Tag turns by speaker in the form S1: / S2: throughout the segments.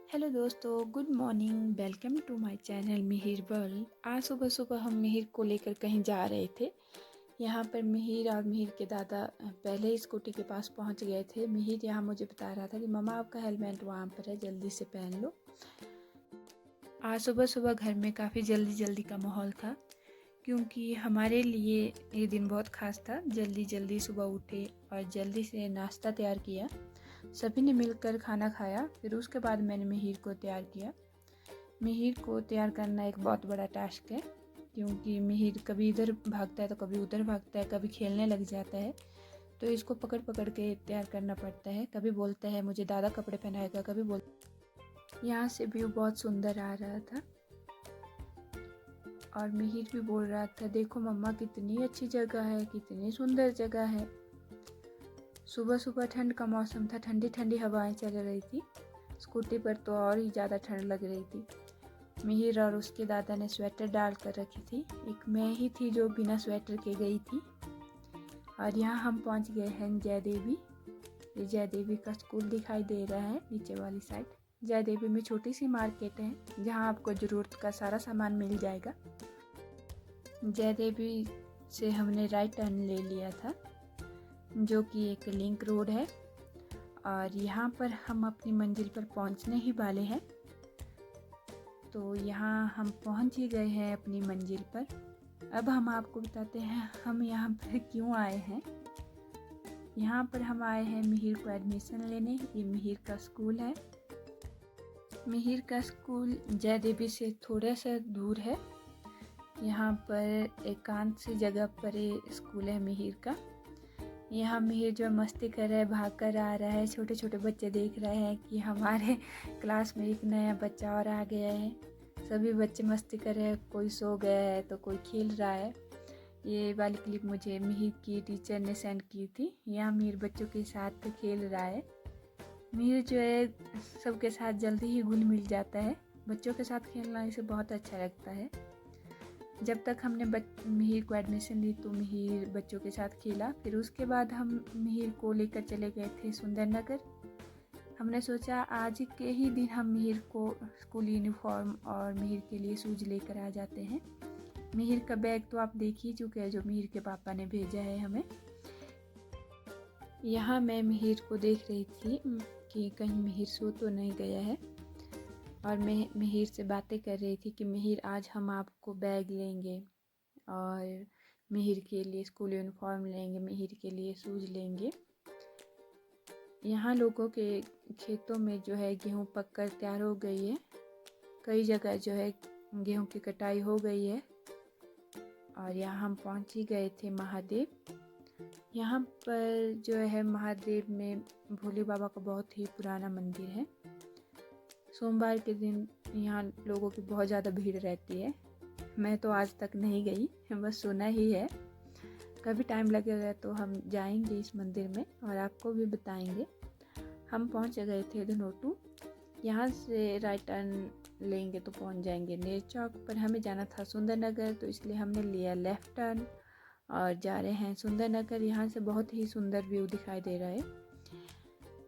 S1: Hello दोस्तों, good morning. Welcome to my channel Mihir world. आज सुबह सुबह हम मिहिर को लेकर कहीं जा रहे थे। यहाँ पर मिहिर और मिहिर के दादा पहले ही स्कूटी के पास पहुँच गए थे। मिहिर यहाँ मुझे बता रहा था कि मम्मा आपका हेलमेट वहाँ पर है, जल्दी से पहन लो। आज सुबह सुबह घर में काफ़ी जल्दी जल्दी का माहौल था, क्योंकि हमारे लिए ये दिन बहुत ख़ास था। जल्दी जल्दी सुबह उठे और जल्दी से नाश्ता तैयार किया। सभी ने मिलकर खाना खाया। फिर उसके बाद मैंने मिहिर को तैयार किया। मिहिर को तैयार करना एक बहुत बड़ा टास्क है, क्योंकि मिहिर कभी इधर भागता है तो कभी उधर भागता है, कभी खेलने लग जाता है। तो इसको पकड़ पकड़ के तैयार करना पड़ता है। कभी बोलता है मुझे दादा कपड़े पहनाएगा, कभी यहाँ से व्यू बहुत सुंदर आ रहा था और मिहिर भी बोल रहा था देखो मम्मा कितनी अच्छी जगह है, कितनी सुंदर जगह है। सुबह सुबह ठंड का मौसम था, ठंडी ठंडी हवाएं चल रही थी। स्कूटी पर तो और ही ज़्यादा ठंड लग रही थी। मिहिर और उसके दादा ने स्वेटर डाल कर रखी थी। एक मैं ही थी जो बिना स्वेटर के गई थी। और यहाँ हम पहुँच गए हैं जय देवी। ये जय देवी का स्कूल दिखाई दे रहा है नीचे वाली साइड। जय देवी में छोटी सी मार्केट है जहाँ आपको ज़रूरत का सारा सामान मिल जाएगा। जय देवी से हमने राइट टर्न ले लिया था, जो कि एक लिंक रोड है। और यहाँ पर हम अपनी मंजिल पर पहुँचने ही वाले हैं। तो यहाँ हम पहुँच ही गए हैं अपनी मंजिल पर। अब हम आपको बताते हैं हम यहाँ पर क्यों आए हैं। यहाँ पर हम आए हैं मिहिर को एडमिशन लेने। ये मिहिर का स्कूल है। मिहिर का स्कूल जय देवी से थोड़ा सा दूर है। यहाँ पर एकांत सी जगह पर ये स्कूल है मिहिर का। यहाँ मिहिर जो मस्ती कर रहा है, भाग कर आ रहा है। छोटे छोटे बच्चे देख रहे हैं कि हमारे क्लास में एक नया बच्चा और आ गया है। सभी बच्चे मस्ती कर रहे हैं, कोई सो गया है तो कोई खेल रहा है। ये वाली क्लिप मुझे मिहिर की टीचर ने सेंड की थी। यहाँ मिहिर बच्चों के साथ खेल रहा है। मिहिर जो है सबके साथ जल्दी ही घुल मिल जाता है। बच्चों के साथ खेलना इसे बहुत अच्छा लगता है। जब तक हमने मिहिर को एडमिशन ली तो मिहिर बच्चों के साथ खेला। फिर उसके बाद हम मिहिर को लेकर चले गए थे सुंदर नगर। हमने सोचा आज के ही दिन हम मिहिर को स्कूल यूनिफॉर्म और मिहिर के लिए शूज लेकर आ जाते हैं। मिहिर का बैग तो आप देख ही चुके हैं, जो मिहिर के पापा ने भेजा है हमें। यहाँ मैं मिहिर को देख रही थी कि कहीं मिहिर सो तो नहीं गया है, और मैं मिहिर से बातें कर रही थी कि मिहिर आज हम आपको बैग लेंगे और मिहिर के लिए स्कूल यूनिफॉर्म लेंगे, मिहिर के लिए शूज़ लेंगे। यहाँ लोगों के खेतों में जो है गेहूँ पक कर तैयार हो गई है। कई जगह जो है गेहूँ की कटाई हो गई है। और यहाँ हम पहुँच ही गए थे महादेव। यहाँ पर जो है महादेव में भोले बाबा का बहुत ही पुराना मंदिर है। सोमवार के दिन यहाँ लोगों की बहुत ज़्यादा भीड़ रहती है। मैं तो आज तक नहीं गई, बस सुना ही है। कभी टाइम लगेगा तो हम जाएंगे इस मंदिर में और आपको भी बताएंगे। हम पहुँच गए थे धनोटू। यहाँ से राइट टर्न लेंगे तो पहुँच जाएंगे नेर चौक पर। हमें जाना था सुंदर नगर, तो इसलिए हमने लिया लेफ़्ट टर्न और जा रहे हैं सुंदर नगर। यहाँ से बहुत ही सुंदर व्यू दिखाई दे रहा है।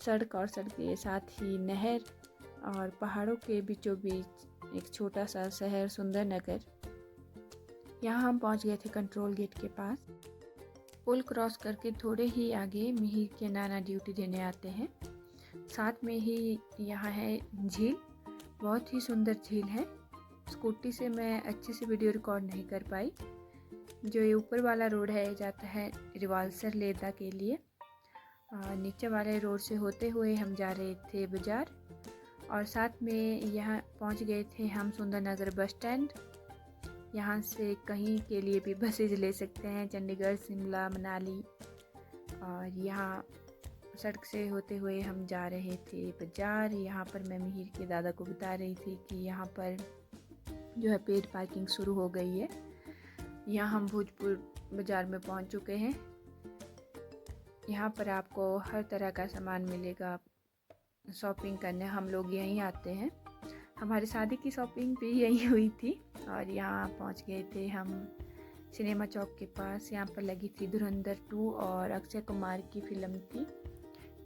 S1: सड़क और सड़क के साथ ही नहर और पहाड़ों के बीचों बीच एक छोटा सा शहर सुंदर नगर। यहाँ हम पहुँच गए थे कंट्रोल गेट के पास। पुल क्रॉस करके थोड़े ही आगे मिहिर के नाना ड्यूटी देने आते हैं। साथ में ही यहाँ है झील, बहुत ही सुंदर झील है। स्कूटी से मैं अच्छे से वीडियो रिकॉर्ड नहीं कर पाई। जो ये ऊपर वाला रोड है जाता है रिवाल्सर लेदा के लिए, और नीचे वाले रोड से होते हुए हम जा रहे थे बाज़ार। और साथ में यहाँ पहुँच गए थे हम सुंदर नगर बस स्टैंड। यहाँ से कहीं के लिए भी बसेज ले सकते हैं, चंडीगढ़, शिमला, मनाली। और यहाँ सड़क से होते हुए हम जा रहे थे बाज़ार। यहाँ पर मैं मिहिर के दादा को बता रही थी कि यहाँ पर जो है पेड पार्किंग शुरू हो गई है। यहाँ हम भोजपुर बाज़ार में पहुँच चुके हैं। यहाँ पर आपको हर तरह का सामान मिलेगा। शॉपिंग करने हम लोग यहीं आते हैं। हमारी शादी की शॉपिंग भी यहीं हुई थी। और यहाँ पहुँच गए थे हम सिनेमा चौक के पास। यहाँ पर लगी थी धुरंधर 2 और अक्षय कुमार की फिल्म थी,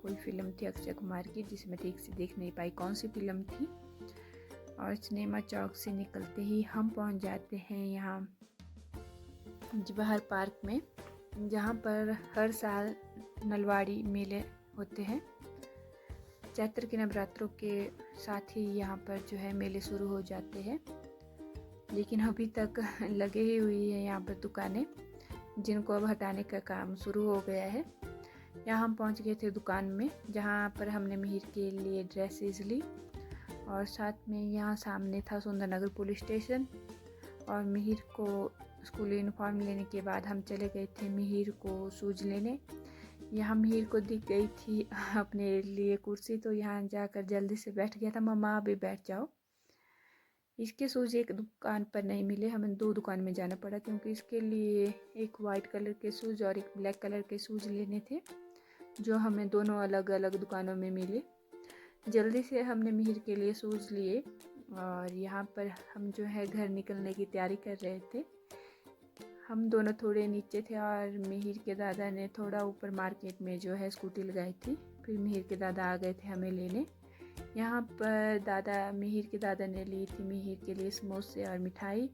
S1: कोई फ़िल्म थी अक्षय कुमार की, जिसे मैं ठीक से देख नहीं पाई कौन सी फ़िल्म थी। और सिनेमा चौक से निकलते ही हम पहुंच जाते हैं यहाँ जवाहर पार्क में, जहाँ पर हर साल नलवाड़ी मेले होते हैं। चैत्र के नवरात्रों के साथ ही यहाँ पर जो है मेले शुरू हो जाते हैं, लेकिन अभी तक लगे ही हुई है यहाँ पर दुकानें, जिनको अब हटाने का काम शुरू हो गया है। यहाँ हम पहुँच गए थे दुकान में, जहाँ पर हमने मिहिर के लिए ड्रेसेस ली, और साथ में यहाँ सामने था सुंदरनगर पुलिस स्टेशन। और मिहिर को स्कूल यूनिफॉर्म लेने के बाद हम चले गए थे मिहिर को शूज लेने। यहाँ मिहिर को दिख गई थी अपने लिए कुर्सी, तो यहाँ जाकर जल्दी से बैठ गया था। मम्मा अभी बैठ जाओ। इसके शूज एक दुकान पर नहीं मिले, हमें 2 दुकान में जाना पड़ा, क्योंकि इसके लिए एक वाइट कलर के शूज़ और एक ब्लैक कलर के शूज़ लेने थे, जो हमें दोनों अलग अलग दुकानों में मिले। जल्दी से हमने मिहिर के लिए शूज़ लिए, और यहाँ पर हम जो है घर निकलने की तैयारी कर रहे थे। हम दोनों थोड़े नीचे थे और मिहिर के दादा ने थोड़ा ऊपर मार्केट में जो है स्कूटी लगाई थी। फिर मिहिर के दादा आ गए थे हमें लेने। यहाँ पर मिहिर के दादा ने ली थी मिहिर के लिए समोसे और मिठाई।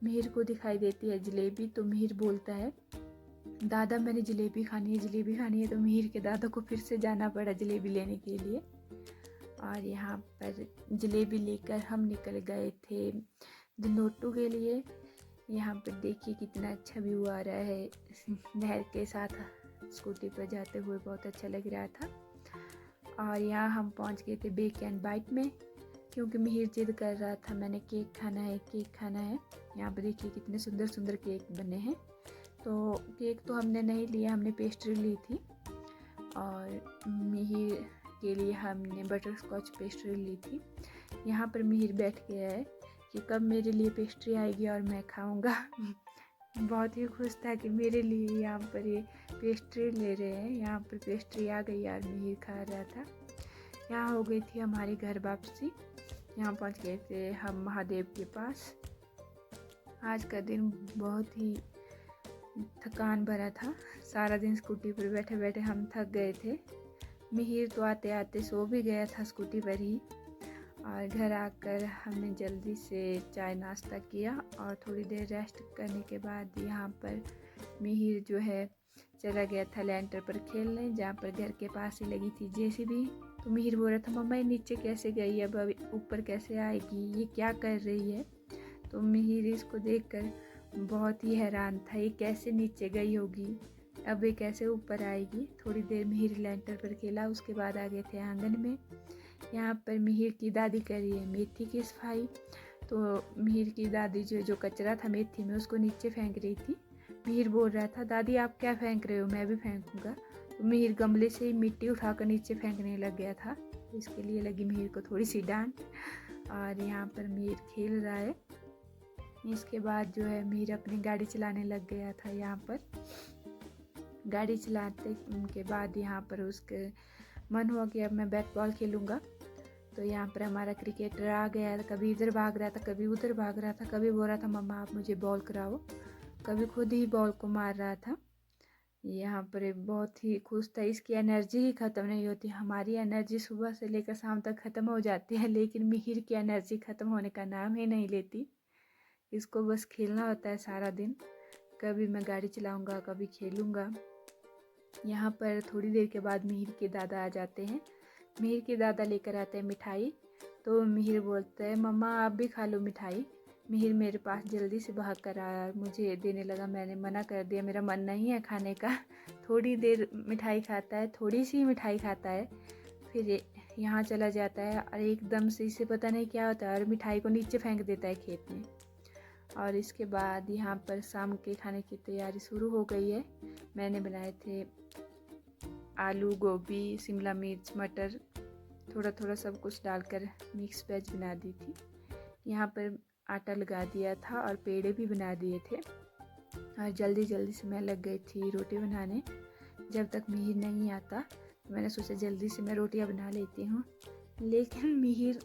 S1: मिहिर को दिखाई देती है जलेबी, तो मिहिर बोलता है दादा मैंने जलेबी खानी है, जलेबी खानी है। तो मिहिर के दादा को फिर से जाना पड़ा जलेबी लेने के लिए, और यहाँ पर जलेबी लेकर हम निकल गए थे धनोटू के लिए। यहाँ पर देखिए कितना अच्छा व्यू आ रहा है, नहर के साथ स्कूटी पर जाते हुए बहुत अच्छा लग रहा था। और यहाँ हम पहुँच गए थे बेक एंड बाइट में, क्योंकि मिहिर जिद कर रहा था मैंने केक खाना है, केक खाना है। यहाँ पर देखिए कितने सुंदर सुंदर केक बने हैं। तो केक तो हमने नहीं लिया, हमने पेस्ट्री ली थी, और मिहिर के लिए हमने बटर स्कॉच पेस्ट्री ली थी। यहाँ पर मिहिर बैठ गया है कि कब मेरे लिए पेस्ट्री आएगी और मैं खाऊंगा। बहुत ही खुश था कि मेरे लिए यहाँ पर ये पेस्ट्री ले रहे हैं। यहाँ पर पेस्ट्री आ गई और मिहिर खा रहा था। यहाँ हो गई थी हमारी घर वापसी। यहाँ पहुँच गए थे हम महादेव के पास। आज का दिन बहुत ही थकान भरा था, सारा दिन स्कूटी पर बैठे बैठे हम थक गए थे। मिहिर तो आते आते सो भी गया था स्कूटी पर ही। और घर आकर हमने जल्दी से चाय नाश्ता किया, और थोड़ी देर रेस्ट करने के बाद यहाँ पर मिहिर जो है चला गया था लैंटर पर खेलने, जहाँ पर घर के पास ही लगी थी जेसीबी। तो मिहिर बोल रहा था मम्मा ये नीचे कैसे गई, अब ऊपर कैसे आएगी, ये क्या कर रही है। तो मिहिर इसको देखकर बहुत ही हैरान था, ये कैसे नीचे गई होगी, अब ये कैसे ऊपर आएगी। थोड़ी देर मिहिर लैंटर पर खेला, उसके बाद आ गए थे आंगन में। यहाँ पर मिहिर की दादी कर रही है मेथी की सफाई। तो मिहिर की दादी जो कचरा था मेथी में उसको नीचे फेंक रही थी। मिहिर बोल रहा था दादी आप क्या फेंक रहे हो, मैं भी फेंकूंगा। तो मिहिर गमले से मिट्टी उठाकर नीचे फेंकने लग गया था, तो इसके लिए लगी मिहिर को थोड़ी सी डांट। और यहाँ पर मिहिर खेल रहा है। इसके बाद जो है मिहिर अपनी गाड़ी चलाने लग गया था। यहाँ पर गाड़ी चलाते के बाद यहाँ पर उसके मन हुआ कि अब मैं बैट बॉल खेलूँगा। तो यहाँ पर हमारा क्रिकेटर आ गया, कभी इधर भाग रहा था, कभी उधर भाग रहा था, कभी बोल रहा था मम्मा आप मुझे बॉल कराओ, कभी खुद ही बॉल को मार रहा था। यहाँ पर बहुत ही खुश था, इसकी एनर्जी ही ख़त्म नहीं होती। हमारी एनर्जी सुबह से लेकर शाम तक ख़त्म हो जाती है, लेकिन मिहिर की एनर्जी ख़त्म होने का नाम ही नहीं लेती। इसको बस खेलना होता है सारा दिन, कभी मैं गाड़ी चलाऊँगा, कभी खेलूँगा। यहाँ पर थोड़ी देर के बाद मिहिर के दादा आ जाते हैं। मिहिर के दादा लेकर आते हैं मिठाई। तो मिहिर बोलता है मम्मा आप भी खा लो मिठाई। मिहिर मेरे पास जल्दी से भाग कर आया, मुझे देने लगा। मैंने मना कर दिया, मेरा मन नहीं है खाने का। थोड़ी देर मिठाई खाता है, थोड़ी सी मिठाई खाता है, फिर यहाँ चला जाता है और एकदम से इसे पता नहीं क्या होता है और मिठाई को नीचे फेंक देता है खेत में। और इसके बाद यहाँ पर शाम के खाने की तैयारी शुरू हो गई है। मैंने बनाए थे आलू, गोभी, शिमला मिर्च, मटर, थोड़ा थोड़ा सब कुछ डालकर मिक्स वेज बना दी थी। यहाँ पर आटा लगा दिया था और पेड़े भी बना दिए थे, और जल्दी जल्दी से मैं लग गई थी रोटी बनाने। जब तक मिहिर नहीं आता तो मैंने सोचा जल्दी से मैं रोटियाँ बना लेती हूँ, लेकिन मिहिर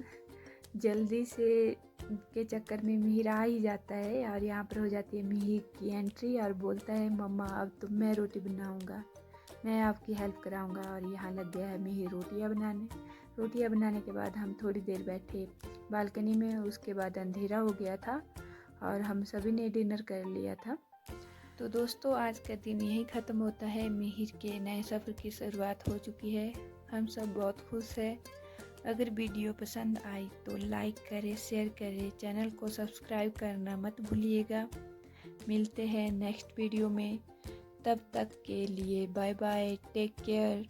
S1: जल्दी से के चक्कर में मिहिर आ ही जाता है। और यहाँ पर हो जाती है मिहिर की एंट्री और बोलता है मम्मा अब तो मैं रोटी बनाऊँगा। मैं आपकी हेल्प कराऊंगा। और यहाँ लग गया है मिहिर रोटियाँ बनाने। रोटियाँ बनाने के बाद हम थोड़ी देर बैठे बालकनी में। उसके बाद अंधेरा हो गया था और हम सभी ने डिनर कर लिया था। तो दोस्तों, आज का दिन यही ख़त्म होता है। मिहिर के नए सफ़र की शुरुआत हो चुकी है। हम सब बहुत खुश हैं। अगर वीडियो पसंद आई तो लाइक करें, शेयर करें, चैनल को सब्सक्राइब करना मत भूलिएगा। मिलते हैं नेक्स्ट वीडियो में। तब तक के लिए बाय बाय, टेक केयर।